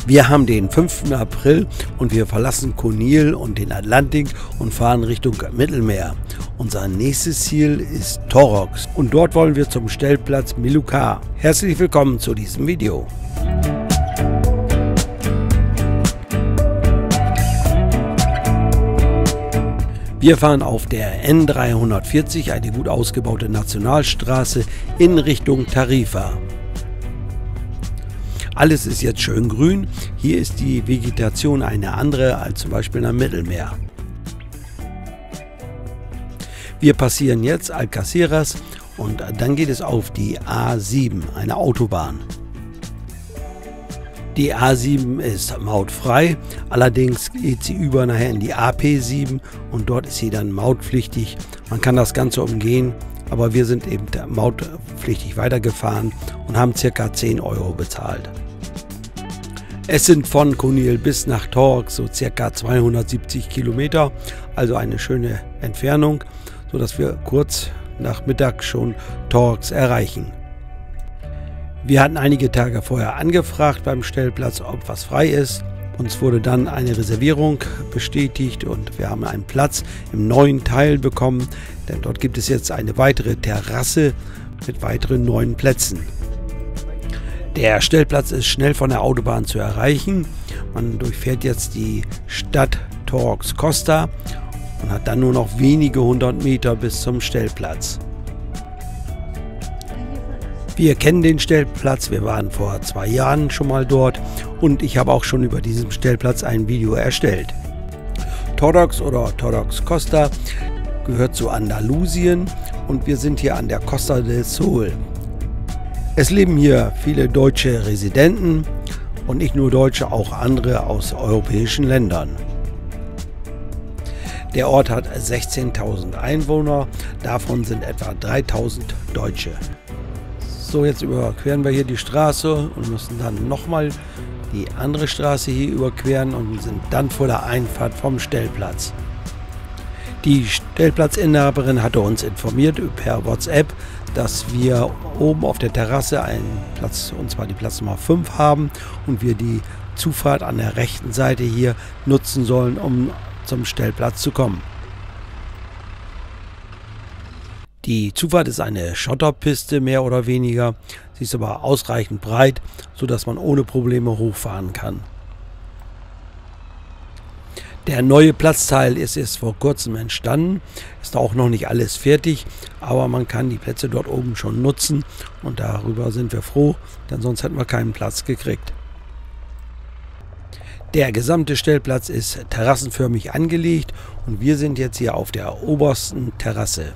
Wir haben den 5. April und wir verlassen Conil und den Atlantik und fahren Richtung Mittelmeer. Unser nächstes Ziel ist Torox und dort wollen wir zum Stellplatz Melucar. Herzlich willkommen zu diesem Video. Wir fahren auf der N340, eine gut ausgebaute Nationalstraße, in Richtung Tarifa. Alles ist jetzt schön grün. Hier ist die Vegetation eine andere als zum Beispiel am Mittelmeer. Wir passieren jetzt Alcaceres und dann geht es auf die A7, eine Autobahn. Die A7 ist mautfrei, allerdings geht sie über nachher in die AP7 und dort ist sie dann mautpflichtig. Man kann das Ganze umgehen, aber wir sind eben mautpflichtig weitergefahren und haben ca. 10 Euro bezahlt. Es sind von Conil bis nach Torox so ca. 270 Kilometer, also eine schöne Entfernung, sodass wir kurz nach Mittag schon Torox erreichen. Wir hatten einige Tage vorher angefragt beim Stellplatz, ob was frei ist. Uns wurde dann eine Reservierung bestätigt und wir haben einen Platz im neuen Teil bekommen, denn dort gibt es jetzt eine weitere Terrasse mit weiteren 9 Plätzen. Der Stellplatz ist schnell von der Autobahn zu erreichen. Man durchfährt jetzt die Stadt Torox Costa und hat dann nur noch wenige 100 Meter bis zum Stellplatz. Wir kennen den Stellplatz, wir waren vor 2 Jahren schon mal dort und ich habe auch schon über diesen Stellplatz ein Video erstellt. Torox oder Torox Costa gehört zu Andalusien und wir sind hier an der Costa del Sol. Es leben hier viele deutsche Residenten und nicht nur Deutsche, auch andere aus europäischen Ländern. Der Ort hat 16.000 Einwohner, davon sind etwa 3.000 Deutsche. So, jetzt überqueren wir hier die Straße und müssen dann nochmal die andere Straße hier überqueren und sind dann vor der Einfahrt vom Stellplatz. Die Stellplatzinhaberin hatte uns informiert per WhatsApp, dass wir oben auf der Terrasse einen Platz, und zwar die Platznummer 5 haben und wir die Zufahrt an der rechten Seite hier nutzen sollen, um zum Stellplatz zu kommen. Die Zufahrt ist eine Schotterpiste, mehr oder weniger. Sie ist aber ausreichend breit, sodass man ohne Probleme hochfahren kann. Der neue Platzteil ist erst vor kurzem entstanden, ist auch noch nicht alles fertig, aber man kann die Plätze dort oben schon nutzen und darüber sind wir froh, denn sonst hätten wir keinen Platz gekriegt. Der gesamte Stellplatz ist terrassenförmig angelegt und wir sind jetzt hier auf der obersten Terrasse.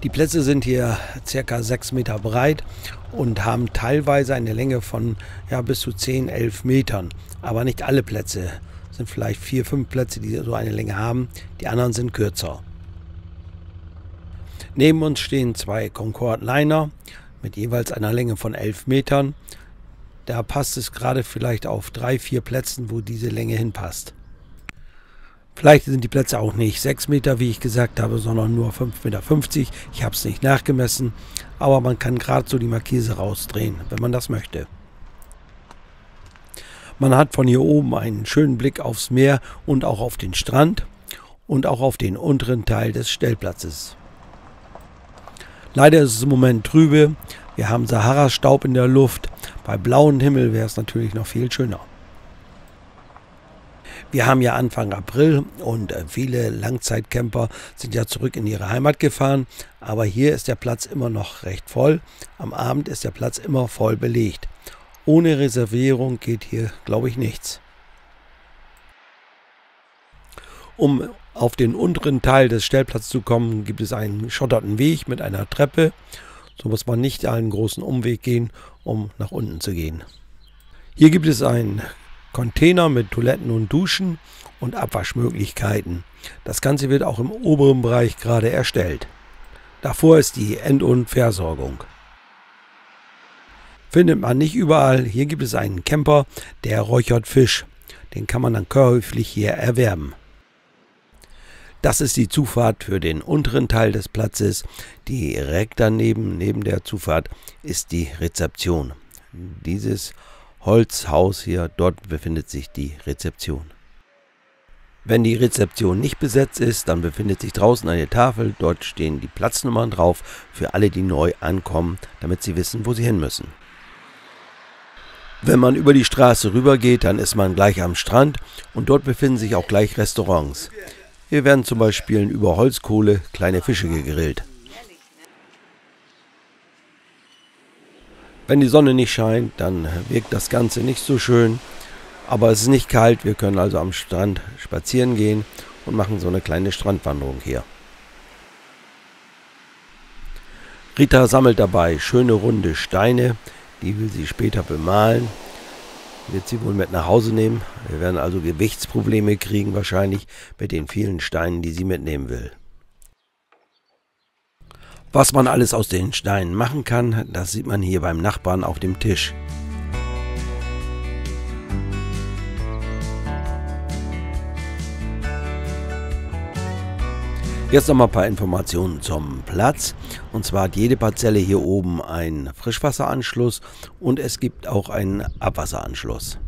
Die Plätze sind hier ca. 6 Meter breit und haben teilweise eine Länge von bis zu 10, 11 Metern, aber nicht alle Plätze. Es sind vielleicht 4, 5 Plätze, die so eine Länge haben, die anderen sind kürzer. Neben uns stehen 2 Concorde Liner mit jeweils einer Länge von 11 Metern. Da passt es gerade vielleicht auf 3, 4 Plätzen, wo diese Länge hinpasst. Vielleicht sind die Plätze auch nicht 6 Meter, wie ich gesagt habe, sondern nur 5,50 Meter. Ich habe es nicht nachgemessen, aber man kann gerade so die Markise rausdrehen, wenn man das möchte. Man hat von hier oben einen schönen Blick aufs Meer und auch auf den Strand und auch auf den unteren Teil des Stellplatzes. Leider ist es im Moment trübe. Wir haben Sahara-Staub in der Luft. Bei blauem Himmel wäre es natürlich noch viel schöner. Wir haben ja Anfang April und viele Langzeitcamper sind ja zurück in ihre Heimat gefahren, aber hier ist der Platz immer noch recht voll. Am Abend ist der Platz immer voll belegt. Ohne Reservierung geht hier, glaube ich, nichts. Um auf den unteren Teil des Stellplatzes zu kommen, gibt es einen geschotterten Weg mit einer Treppe. So muss man nicht einen großen Umweg gehen, um nach unten zu gehen. Hier gibt es einen Container mit Toiletten und Duschen und Abwaschmöglichkeiten. Das Ganze wird auch im oberen Bereich gerade erstellt. Davor ist die End- und Versorgung. Findet man nicht überall. Hier gibt es einen Camper, der räuchert Fisch. Den kann man dann käuflich hier erwerben. Das ist die Zufahrt für den unteren Teil des Platzes. Direkt daneben, neben der Zufahrt, ist die Rezeption. Dieses Holzhaus hier, dort befindet sich die Rezeption. Wenn die Rezeption nicht besetzt ist, dann befindet sich draußen eine Tafel, dort stehen die Platznummern drauf für alle, die neu ankommen, damit sie wissen, wo sie hin müssen. Wenn man über die Straße rübergeht, dann ist man gleich am Strand und dort befinden sich auch gleich Restaurants. Hier werden zum Beispiel über Holzkohle kleine Fische gegrillt. Wenn die Sonne nicht scheint, dann wirkt das Ganze nicht so schön, aber es ist nicht kalt, wir können also am Strand spazieren gehen und machen so eine kleine Strandwanderung hier. Rita sammelt dabei schöne runde Steine, die will sie später bemalen, wird sie wohl mit nach Hause nehmen. Wir werden also Gewichtsprobleme kriegen wahrscheinlich mit den vielen Steinen, die sie mitnehmen will. Was man alles aus den Steinen machen kann, das sieht man hier beim Nachbarn auf dem Tisch. Jetzt noch mal ein paar Informationen zum Platz. Und zwar hat jede Parzelle hier oben einen Frischwasseranschluss und es gibt auch einen Abwasseranschluss.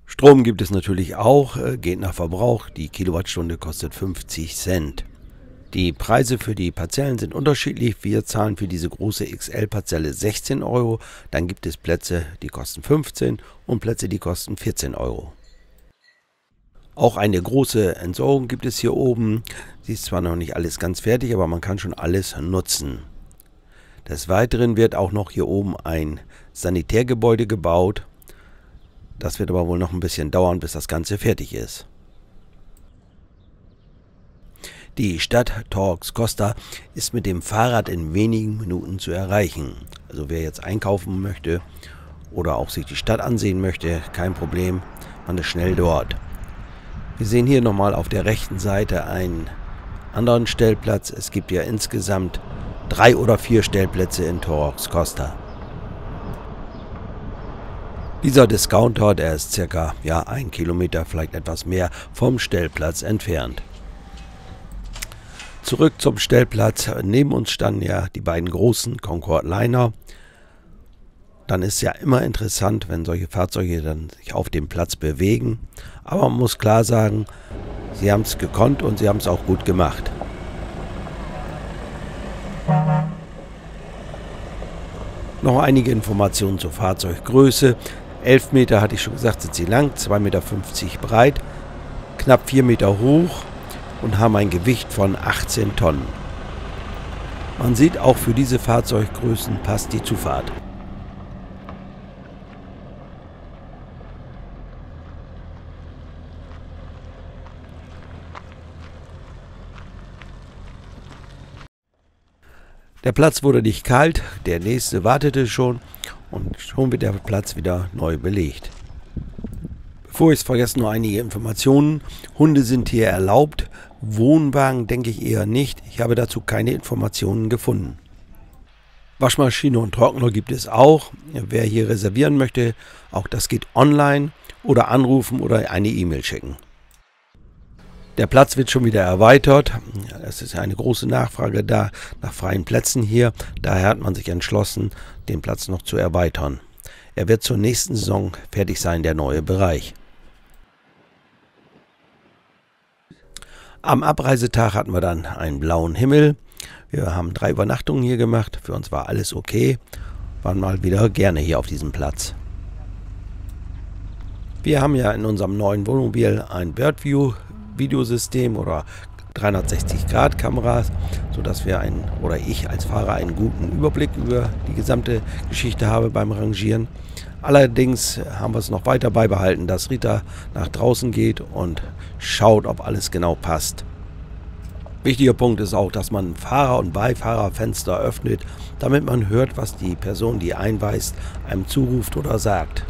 Strom gibt es natürlich auch, geht nach Verbrauch. Die Kilowattstunde kostet 50 Cent. Die Preise für die Parzellen sind unterschiedlich. Wir zahlen für diese große XL-Parzelle 16 Euro. Dann gibt es Plätze, die kosten 15 und Plätze, die kosten 14 Euro. Auch eine große Entsorgung gibt es hier oben. Sie ist zwar noch nicht alles ganz fertig, aber man kann schon alles nutzen. Des Weiteren wird auch noch hier oben ein Sanitärgebäude gebaut. Das wird aber wohl noch ein bisschen dauern, bis das Ganze fertig ist. Die Stadt Torx Costa ist mit dem Fahrrad in wenigen Minuten zu erreichen. Also wer jetzt einkaufen möchte oder auch sich die Stadt ansehen möchte, kein Problem, man ist schnell dort. Wir sehen hier nochmal auf der rechten Seite einen anderen Stellplatz. Es gibt ja insgesamt 3 oder 4 Stellplätze in Torx Costa. Dieser Discounter, der ist circa 1 Kilometer, vielleicht etwas mehr vom Stellplatz entfernt. Zurück zum Stellplatz. Neben uns standen ja die beiden großen Concorde Liner. Dann ist ja immer interessant, wenn solche Fahrzeuge dann sich auf dem Platz bewegen. Aber man muss klar sagen, sie haben es gekonnt und sie haben es auch gut gemacht. Noch einige Informationen zur Fahrzeuggröße. 11 Meter hatte ich schon gesagt, sind sie lang, 2,50 Meter breit, knapp 4 Meter hoch und haben ein Gewicht von 18 Tonnen. Man sieht, auch für diese Fahrzeuggrößen passt die Zufahrt. Der Platz wurde nicht kalt, der nächste wartete schon und schon wird der Platz wieder neu belegt. Bevor ich es vergesse, noch einige Informationen. Hunde sind hier erlaubt, Wohnwagen denke ich eher nicht. Ich habe dazu keine Informationen gefunden. Waschmaschine und Trockner gibt es auch. Wer hier reservieren möchte, auch das geht online oder anrufen oder eine E-Mail schicken. Der Platz wird schon wieder erweitert. Es ist eine große Nachfrage da nach freien Plätzen hier. Daher hat man sich entschlossen, den Platz noch zu erweitern. Er wird zur nächsten Saison fertig sein, der neue Bereich. Am Abreisetag hatten wir dann einen blauen Himmel. Wir haben 3 Übernachtungen hier gemacht. Für uns war alles okay. Waren mal wieder gerne hier auf diesem Platz. Wir haben ja in unserem neuen Wohnmobil ein Birdview-Videosystem oder 360-Grad-Kameras, sodass wir ich als Fahrer einen guten Überblick über die gesamte Geschichte habe beim Rangieren. Allerdings haben wir es noch weiter beibehalten, dass Rita nach draußen geht und schaut, ob alles genau passt. Wichtiger Punkt ist auch, dass man Fahrer- und Beifahrerfenster öffnet, damit man hört, was die Person, die einweist, einem zuruft oder sagt.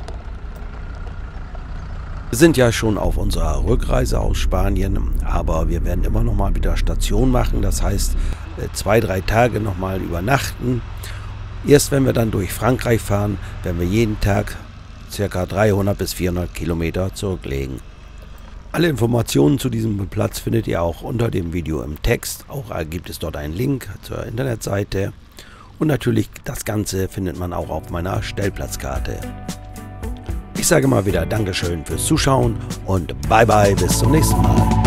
Wir sind ja schon auf unserer Rückreise aus Spanien, aber wir werden immer noch mal wieder Station machen, das heißt 2-3 Tage noch mal übernachten. Erst wenn wir dann durch Frankreich fahren, werden wir jeden Tag ca. 300 bis 400 Kilometer zurücklegen. Alle Informationen zu diesem Platz findet ihr auch unter dem Video im Text. Auch gibt es dort einen Link zur Internetseite. Und natürlich das Ganze findet man auch auf meiner Stellplatzkarte. Ich sage mal wieder Dankeschön fürs Zuschauen und bye bye, bis zum nächsten Mal.